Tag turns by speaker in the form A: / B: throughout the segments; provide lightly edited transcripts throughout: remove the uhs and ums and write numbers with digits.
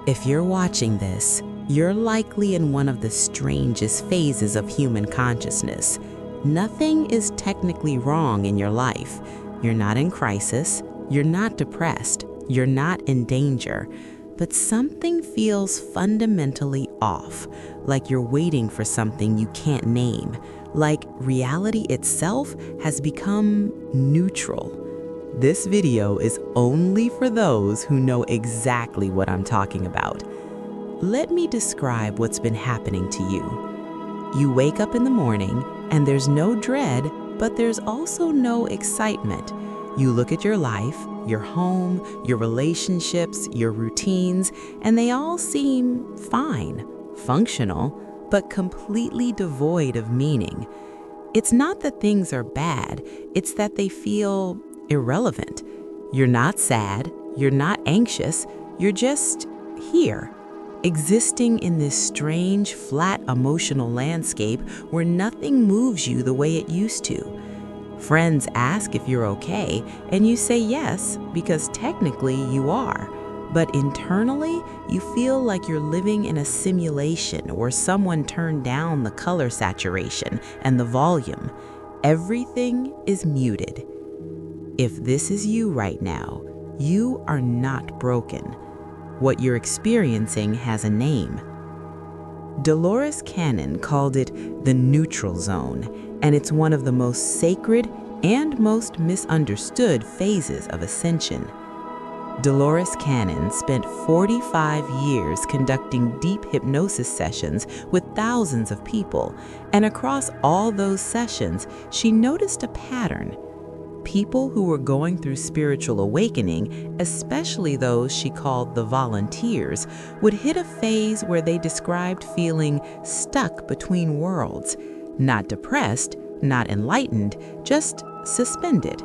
A: If you're watching this, you're likely in one of the strangest phases of human consciousness. Nothing is technically wrong in your life. You're not in crisis, you're not depressed, you're not in danger, but something feels fundamentally off, like you're waiting for something you can't name, like reality itself has become neutral. This video is only for those who know exactly what I'm talking about. Let me describe what's been happening to you. You wake up in the morning and there's no dread, but there's also no excitement. You look at your life, your home, your relationships, your routines, and they all seem fine, functional, but completely devoid of meaning. It's not that things are bad, it's that they feel irrelevant. You're not sad, you're not anxious, you're just here, existing in this strange, flat emotional landscape where nothing moves you the way it used to. Friends ask if you're okay, and you say yes, because technically you are. But internally, you feel like you're living in a simulation where someone turned down the color saturation and the volume. Everything is muted. If this is you right now, you are not broken. What you're experiencing has a name. Dolores Cannon called it the neutral zone, and it's one of the most sacred and most misunderstood phases of ascension. Dolores Cannon spent 45 years conducting deep hypnosis sessions with thousands of people, and across all those sessions, she noticed a pattern. People who were going through spiritual awakening, especially those she called the volunteers, would hit a phase where they described feeling stuck between worlds, not depressed, not enlightened, just suspended.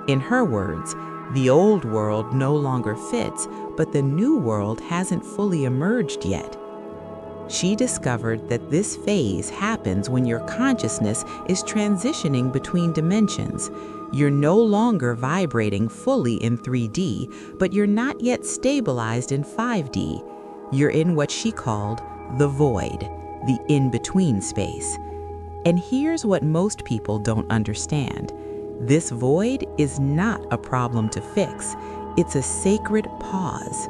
A: In her words, the old world no longer fits, but the new world hasn't fully emerged yet. She discovered that this phase happens when your consciousness is transitioning between dimensions. You're no longer vibrating fully in 3D, but you're not yet stabilized in 5D. You're in what she called the void, the in-between space. And here's what most people don't understand. This void is not a problem to fix. It's a sacred pause.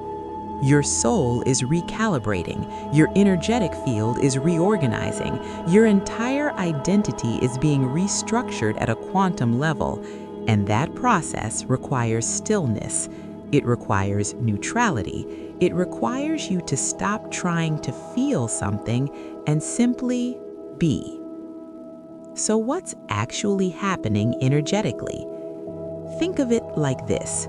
A: Your soul is recalibrating, your energetic field is reorganizing, your entire identity is being restructured at a quantum level, and that process requires stillness. It requires neutrality. It requires you to stop trying to feel something and simply be. So what's actually happening energetically? Think of it like this.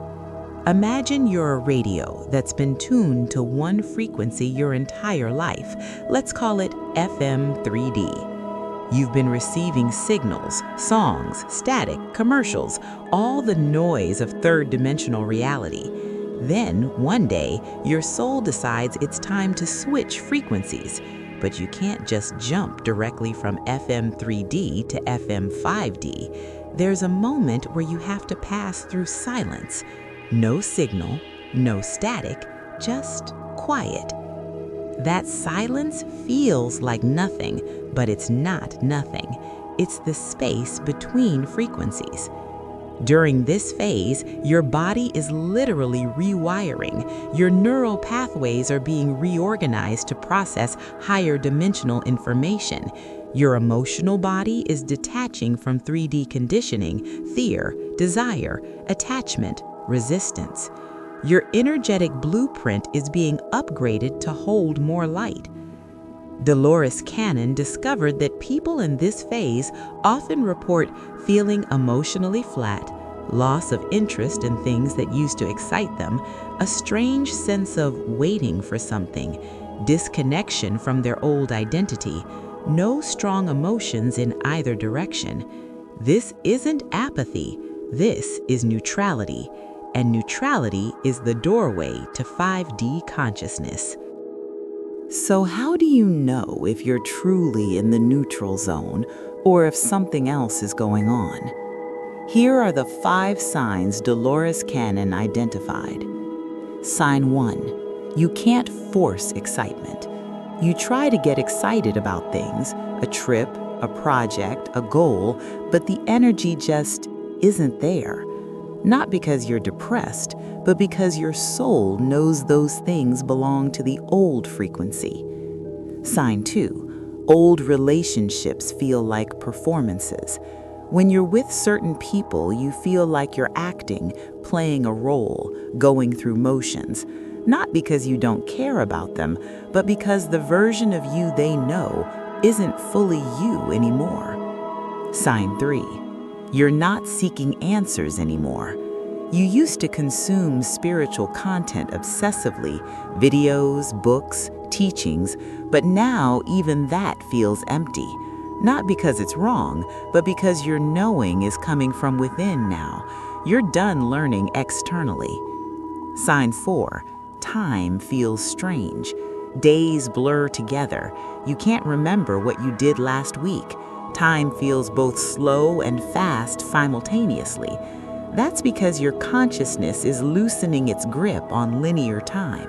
A: Imagine you're a radio that's been tuned to one frequency your entire life. Let's call it FM 3D. You've been receiving signals, songs, static, commercials, all the noise of third-dimensional reality. Then, one day, your soul decides it's time to switch frequencies. But you can't just jump directly from FM 3D to FM 5D. There's a moment where you have to pass through silence. No signal, no static, just quiet. That silence feels like nothing, but it's not nothing. It's the space between frequencies. During this phase, your body is literally rewiring. Your neural pathways are being reorganized to process higher dimensional information. Your emotional body is detaching from 3D conditioning, fear, desire, attachment, resistance. Your energetic blueprint is being upgraded to hold more light. Dolores Cannon discovered that people in this phase often report feeling emotionally flat, loss of interest in things that used to excite them, a strange sense of waiting for something, disconnection from their old identity, no strong emotions in either direction. This isn't apathy, this is neutrality. And neutrality is the doorway to 5D consciousness. So how do you know if you're truly in the neutral zone or if something else is going on? Here are the 5 signs Dolores Cannon identified. Sign 1. You can't force excitement. You try to get excited about things, a trip, a project, a goal, but the energy just isn't there. Not because you're depressed, but because your soul knows those things belong to the old frequency. Sign 2. Old relationships feel like performances. When you're with certain people, you feel like you're acting, playing a role, going through motions. Not because you don't care about them, but because the version of you they know isn't fully you anymore. Sign 3. You're not seeking answers anymore. You used to consume spiritual content obsessively, videos, books, teachings, but now even that feels empty. Not because it's wrong, but because your knowing is coming from within now. You're done learning externally. Sign 4. Time feels strange. Days blur together. You can't remember what you did last week. Time feels both slow and fast simultaneously. That's because your consciousness is loosening its grip on linear time.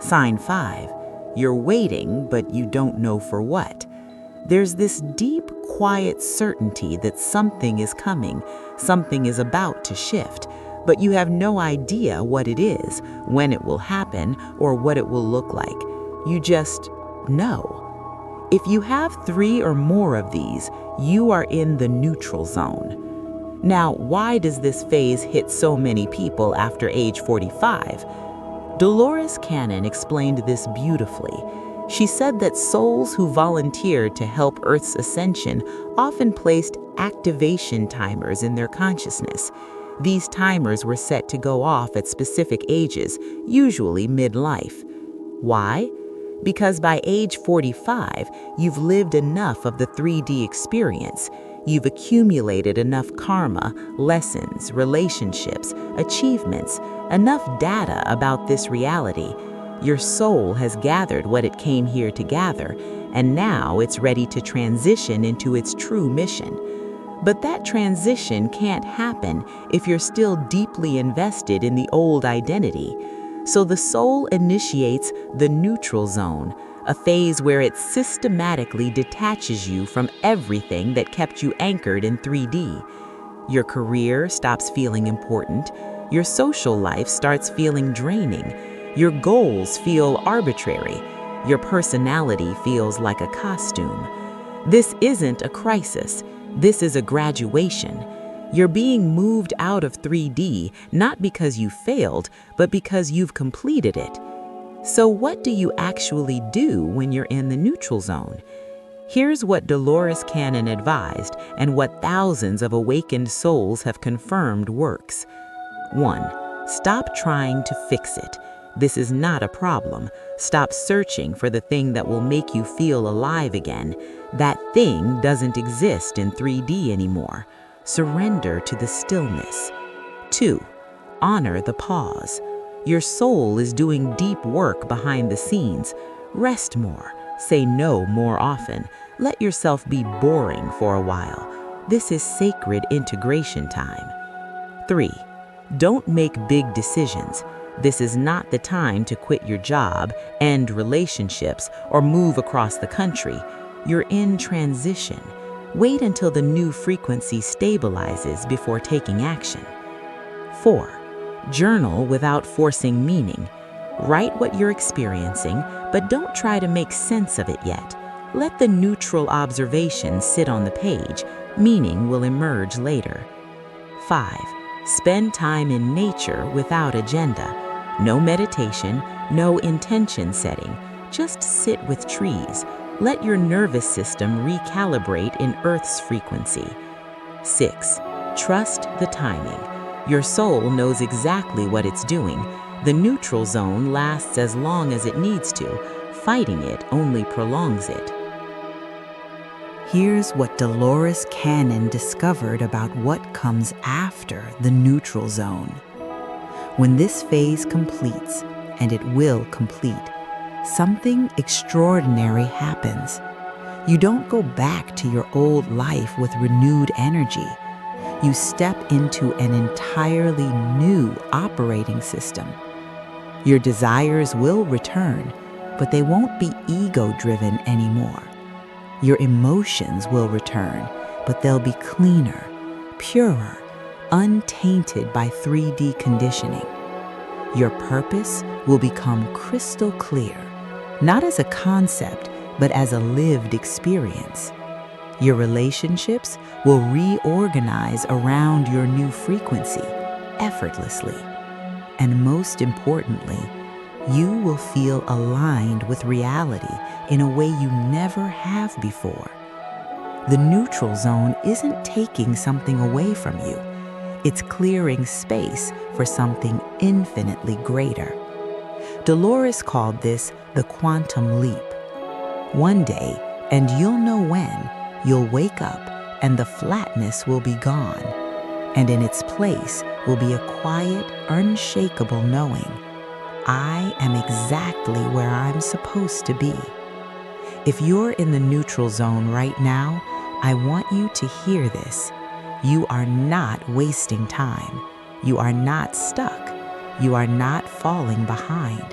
A: Sign 5. You're waiting, but you don't know for what. There's this deep, quiet certainty that something is coming, something is about to shift, but you have no idea what it is, when it will happen, or what it will look like. You just know. If you have 3 or more of these, you are in the neutral zone. Now, why does this phase hit so many people after age 45? Dolores Cannon explained this beautifully. She said that souls who volunteered to help Earth's ascension often placed activation timers in their consciousness. These timers were set to go off at specific ages, usually midlife. Why? Because by age 45, you've lived enough of the 3D experience. You've accumulated enough karma, lessons, relationships, achievements, enough data about this reality. Your soul has gathered what it came here to gather, and now it's ready to transition into its true mission. But that transition can't happen if you're still deeply invested in the old identity. So the soul initiates the neutral zone, a phase where it systematically detaches you from everything that kept you anchored in 3D. Your career stops feeling important. Your social life starts feeling draining. Your goals feel arbitrary. Your personality feels like a costume. This isn't a crisis. This is a graduation. You're being moved out of 3D, not because you failed, but because you've completed it. So what do you actually do when you're in the neutral zone? Here's what Dolores Cannon advised and what thousands of awakened souls have confirmed works. 1. Stop trying to fix it. This is not a problem. Stop searching for the thing that will make you feel alive again. That thing doesn't exist in 3D anymore. Surrender to the stillness. 2. Honor the pause. Your soul is doing deep work behind the scenes. Rest more. Say no more often. Let yourself be boring for a while. This is sacred integration time. 3. Don't make big decisions. This is not the time to quit your job, end relationships, or move across the country. You're in transition. Wait until the new frequency stabilizes before taking action. 4. Journal without forcing meaning. Write what you're experiencing, but don't try to make sense of it yet. Let the neutral observation sit on the page. Meaning will emerge later. 5. Spend time in nature without agenda. No meditation, no intention setting. Just sit with trees. Let your nervous system recalibrate in Earth's frequency. 6. Trust the timing. Your soul knows exactly what it's doing. The neutral zone lasts as long as it needs to. Fighting it only prolongs it. Here's what Dolores Cannon discovered about what comes after the neutral zone. When this phase completes, and it will complete, something extraordinary happens. You don't go back to your old life with renewed energy. You step into an entirely new operating system. Your desires will return, but they won't be ego-driven anymore. Your emotions will return, but they'll be cleaner, purer, untainted by 3D conditioning. Your purpose will become crystal clear, not as a concept, but as a lived experience. Your relationships will reorganize around your new frequency, effortlessly. And most importantly, you will feel aligned with reality in a way you never have before. The neutral zone isn't taking something away from you. It's clearing space for something infinitely greater. Dolores called this the quantum leap. One day, and you'll know when, you'll wake up and the flatness will be gone. And in its place will be a quiet, unshakable knowing. I am exactly where I'm supposed to be. If you're in the neutral zone right now, I want you to hear this. You are not wasting time. You are not stuck. You are not falling behind.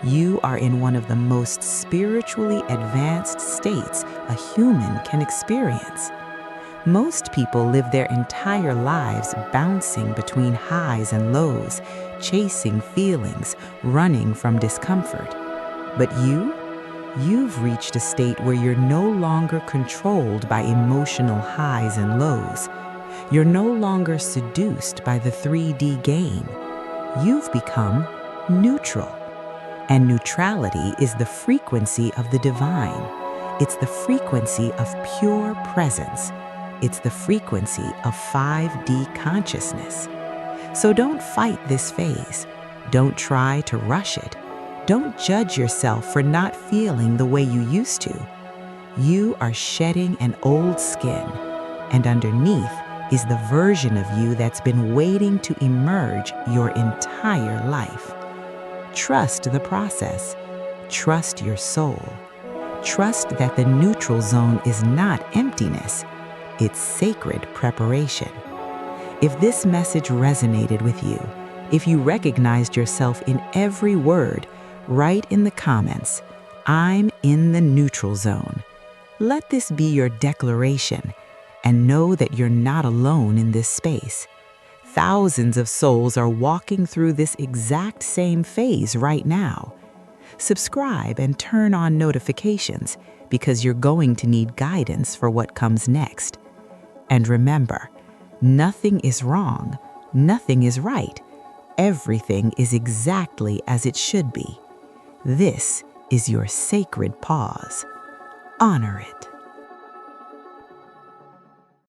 A: You are in one of the most spiritually advanced states a human can experience. Most people live their entire lives bouncing between highs and lows, chasing feelings, running from discomfort. But you've reached a state where you're no longer controlled by emotional highs and lows. You're no longer seduced by the 3D game. You've become neutral. And neutrality is the frequency of the divine. It's the frequency of pure presence. It's the frequency of 5D consciousness. So don't fight this phase. Don't try to rush it. Don't judge yourself for not feeling the way you used to. You are shedding an old skin, and underneath is the version of you that's been waiting to emerge your entire life. Trust the process. Trust your soul. Trust that the neutral zone is not emptiness. It's sacred preparation. If this message resonated with you, if you recognized yourself in every word, write in the comments, "I'm in the neutral zone." Let this be your declaration, and know that you're not alone in this space. Thousands of souls are walking through this exact same phase right now. Subscribe and turn on notifications because you're going to need guidance for what comes next. And remember, nothing is wrong, nothing is right. Everything is exactly as it should be. This is your sacred pause. Honor it.